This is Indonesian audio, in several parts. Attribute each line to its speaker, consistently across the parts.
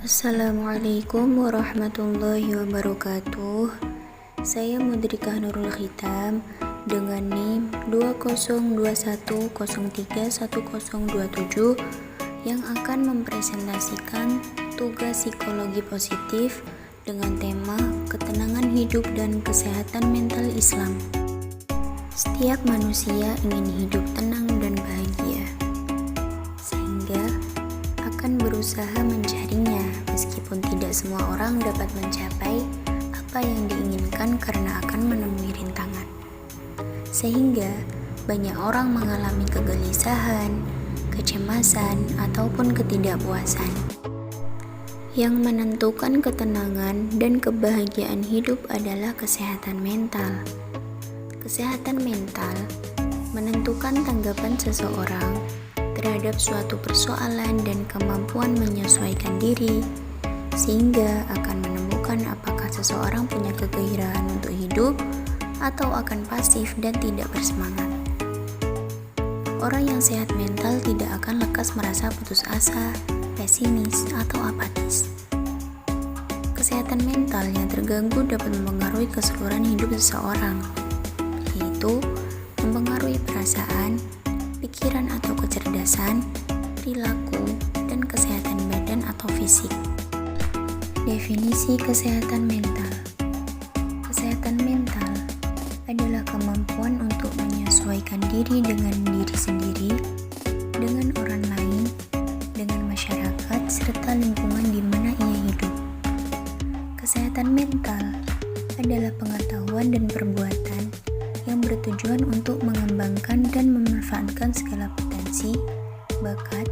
Speaker 1: Assalamualaikum warahmatullahi wabarakatuh. Saya Mudrikah Nurul Khitam dengan NIM 2021031027 yang akan mempresentasikan tugas psikologi positif dengan tema ketenangan hidup dan kesehatan mental Islam. Setiap manusia ingin hidup tenang dan bahagia, sehingga akan berusaha mencarinya, meskipun tidak semua orang dapat mencapai apa yang diinginkan karena akan menemui rintangan. Sehingga banyak orang mengalami kegelisahan, kecemasan, ataupun ketidakpuasan. Yang menentukan ketenangan dan kebahagiaan hidup adalah kesehatan mental. Kesehatan mental menentukan tanggapan seseorang terhadap suatu persoalan dan kemampuan menyesuaikan diri, sehingga akan menemukan apakah seseorang punya kegairahan untuk hidup atau akan pasif dan tidak bersemangat. Orang yang sehat mental tidak akan lekas merasa putus asa, pesimis, atau apatis. Kesehatan mental yang terganggu dapat mempengaruhi keseluruhan hidup seseorang, yaitu mempengaruhi perasaan, pikiran atau kecerdasan, perilaku, dan kesehatan badan atau fisik. Definisi kesehatan mental. Kesehatan mental adalah kemampuan untuk menyesuaikan diri dengan diri sendiri, dengan orang lain, dengan masyarakat, serta lingkungan di mana ia hidup. Kesehatan mental adalah pengetahuan dan perbuatan yang bertujuan untuk mengembangkan dan memanfaatkan segala potensi, bakat,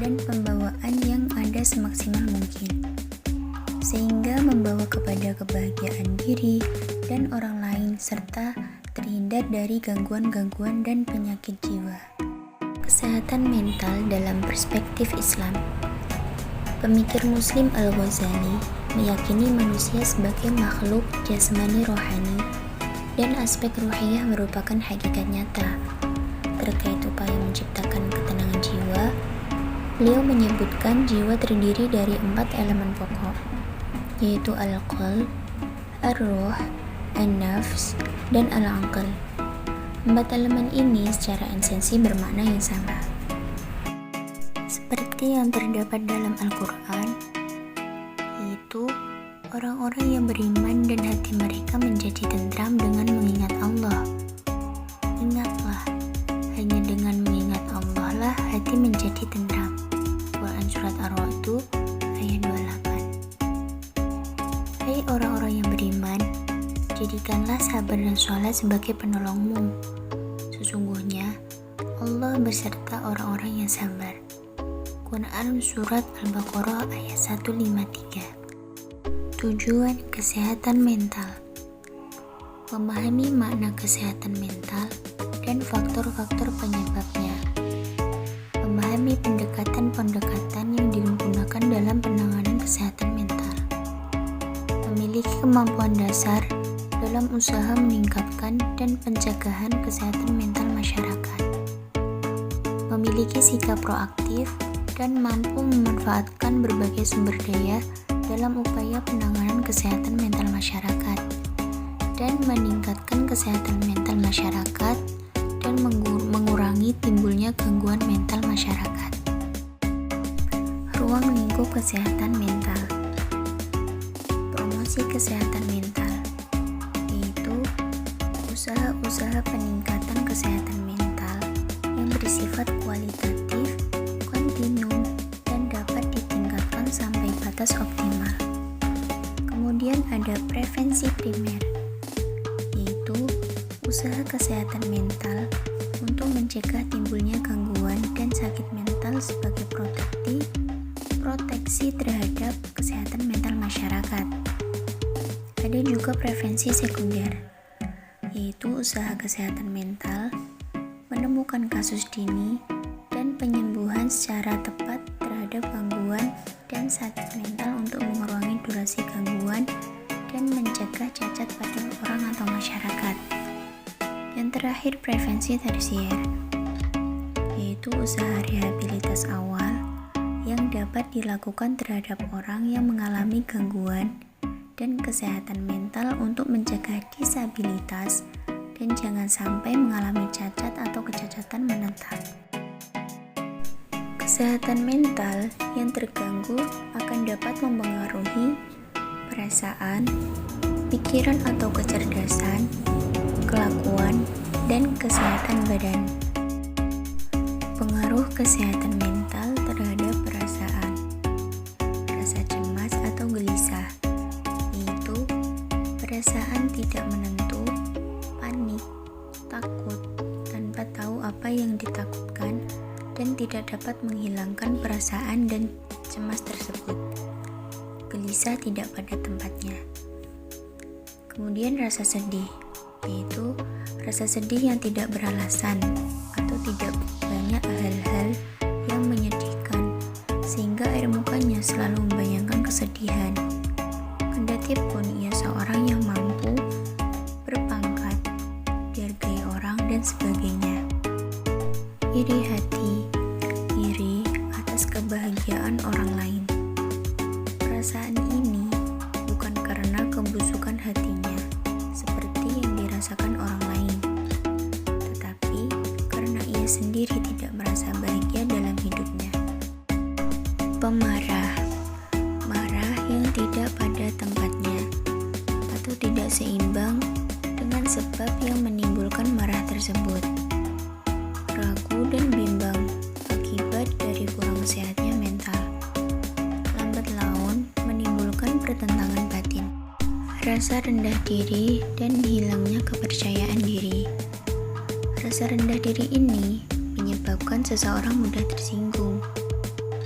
Speaker 1: dan pembawaan yang ada semaksimal mungkin, sehingga membawa kepada kebahagiaan diri dan orang lain serta terhindar dari gangguan-gangguan dan penyakit jiwa. Kesehatan mental dalam perspektif Islam. Pemikir Muslim Al-Ghazali meyakini manusia sebagai makhluk jasmani rohani, dan aspek ruhiyah merupakan hakikat nyata. Terkait upaya menciptakan ketenangan jiwa, beliau menyebutkan jiwa terdiri dari 4 elemen pokok, yaitu al-qalb, ar-ruh, an-nafs, dan al-aql. 4 elemen ini secara esensi bermakna yang sama. Seperti yang terdapat dalam Al-Quran, yaitu orang-orang yang beriman dan hati mereka menjadi tentram dengan mengingat Allah. Ingatlah, hanya dengan mengingat Allah lah hati menjadi tentram. Quran Surat Ar-Ra'd ayat 28. Hai orang-orang yang beriman, jadikanlah sabar dan sholat sebagai penolongmu. Sesungguhnya Allah beserta orang-orang yang sabar. Quran Surat Al-Baqarah ayat 153. Tujuan kesehatan mental. Memahami makna kesehatan mental dan faktor-faktor penyebabnya. Memahami pendekatan-pendekatan yang digunakan dalam penanganan kesehatan mental. Memiliki kemampuan dasar dalam usaha meningkatkan dan pencegahan kesehatan mental masyarakat. Memiliki sikap proaktif dan mampu memanfaatkan berbagai sumber daya dalam upaya penanganan kesehatan mental masyarakat dan meningkatkan kesehatan mental masyarakat dan mengurangi timbulnya gangguan mental masyarakat. Ruang lingkup kesehatan mental. Promosi kesehatan mental, yaitu usaha-usaha peningkatan kesehatan mental yang bersifat kualitatif, kontinum, dan dapat ditingkatkan sampai batas optimal. Kemudian ada prevensi primer, yaitu usaha kesehatan mental untuk mencegah timbulnya gangguan dan sakit mental sebagai proteksi terhadap kesehatan mental masyarakat. Ada juga prevensi sekunder, yaitu usaha kesehatan mental menemukan kasus dini dan penyembuhan secara tepat terhadap gangguan dan sakit mental untuk mengurangi durasi gangguan dan mencegah cacat pada orang atau masyarakat. Yang terakhir, prevensi tersier, yaitu usaha rehabilitas awal yang dapat dilakukan terhadap orang yang mengalami gangguan dan kesehatan mental untuk mencegah disabilitas dan jangan sampai mengalami cacat atau kecacatan menetap. Kesehatan mental yang terganggu akan dapat mempengaruhi perasaan, pikiran atau kecerdasan, kelakuan, dan kesehatan badan. Pengaruh kesehatan mental terhadap perasaan, rasa cemas atau gelisah, yaitu perasaan tidak menentu, panik, takut, tanpa tahu apa yang ditakutkan, dan tidak dapat menghilangkan perasaan dan cemas tersebut. Gelisah tidak pada tempatnya. Kemudian rasa sedih, yaitu rasa sedih yang tidak beralasan atau tidak banyak hal-hal yang menyedihkan sehingga air mukanya selalu membayangkan kesedihan. Kendati pun ia seorang yang mampu, berpangkat, dihargai orang dan sebagainya. Iri hati, iri atas kebahagiaan orang lain. Perasaan ini bukan karena kebusukan hatinya seperti yang dirasakan orang lain, tetapi karena ia sendiri tidak merasa bahagia dalam hidupnya. Pemarah, marah yang tidak pada tempatnya atau tidak seimbang dengan sebab yang menimbulkan marah tersebut. Ragu dan bimbang akibat dari kurang sehatnya mental. Lambat laun menimbulkan pertentangan batin. Rasa rendah diri dan hilangnya kepercayaan diri. Rasa rendah diri ini menyebabkan seseorang mudah tersinggung,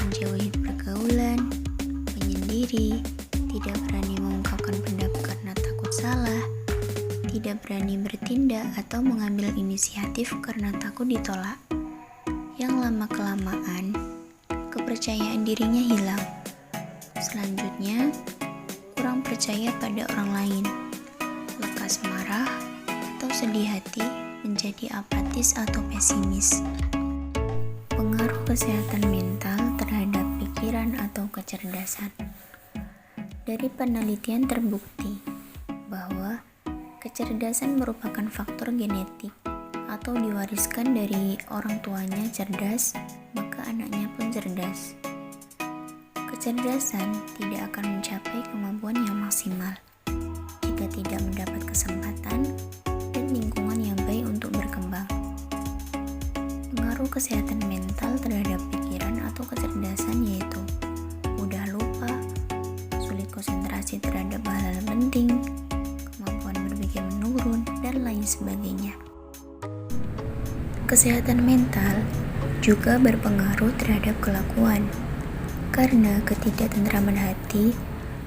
Speaker 1: menjauhi pergaulan, menyendiri, tidak berani mengungkapkan pendapat karena takut salah, tidak berani bertindak atau mengambil inisiatif karena takut ditolak. Yang lama-kelamaan, kepercayaan dirinya hilang. Selanjutnya, kurang percaya pada orang lain, lekas marah atau sedih hati, menjadi apatis atau pesimis. Pengaruh kesehatan mental terhadap pikiran atau kecerdasan. Dari penelitian terbukti bahwa kecerdasan merupakan faktor genetik atau diwariskan dari orang tuanya cerdas, maka anaknya pun cerdas. Kecerdasan tidak akan mencapai kemampuan yang maksimal jika tidak mendapat kesempatan dan lingkungan yang baik untuk berkembang. Pengaruh kesehatan mental terhadap pikiran atau kecerdasan yaitu mudah lupa, sulit konsentrasi terhadap hal-hal penting, kemampuan berpikir menurun, dan lain sebagainya. Kesehatan mental juga berpengaruh terhadap kelakuan, karena ketidaktentraman hati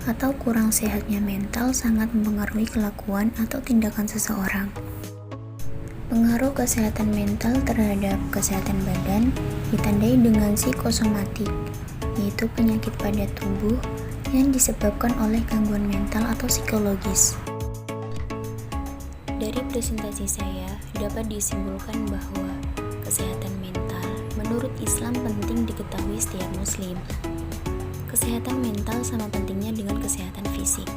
Speaker 1: atau kurang sehatnya mental sangat mempengaruhi kelakuan atau tindakan seseorang. Pengaruh kesehatan mental terhadap kesehatan badan ditandai dengan psikosomatik, yaitu penyakit pada tubuh yang disebabkan oleh gangguan mental atau psikologis. Dari presentasi saya dapat disimpulkan bahwa kesehatan mental menurut Islam penting diketahui setiap muslim. Kesehatan mental sama pentingnya dengan kesehatan fisik.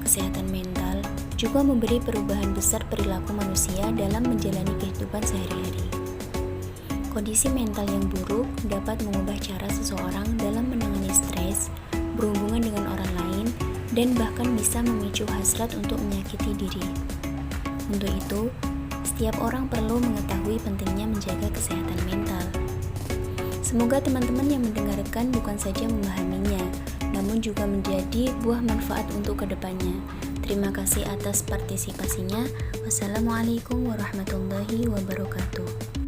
Speaker 1: Kesehatan mental juga memberi perubahan besar perilaku manusia dalam menjalani kehidupan sehari-hari. Kondisi mental yang buruk dapat mengubah cara seseorang dalam menangani stres, berhubungan dengan orang lain, dan bahkan bisa memicu hasrat untuk menyakiti diri. Untuk itu, setiap orang perlu mengetahui pentingnya menjaga kesehatan mental. Semoga teman-teman yang mendengarkan bukan saja memahaminya, namun juga menjadi buah manfaat untuk kedepannya. Terima kasih atas partisipasinya. Wassalamualaikum warahmatullahi wabarakatuh.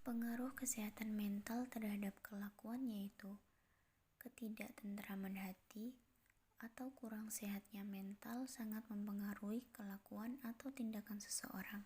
Speaker 1: Pengaruh kesehatan mental terhadap kelakuan yaitu ketidaktentraman hati atau kurang sehatnya mental sangat mempengaruhi kelakuan atau tindakan seseorang.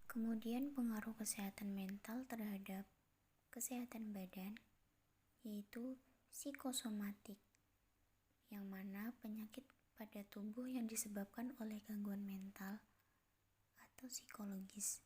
Speaker 1: Kemudian pengaruh kesehatan mental terhadap kesehatan badan yaitu psikosomatik, yang mana penyakit pada tubuh yang disebabkan oleh gangguan mental atau psikologis.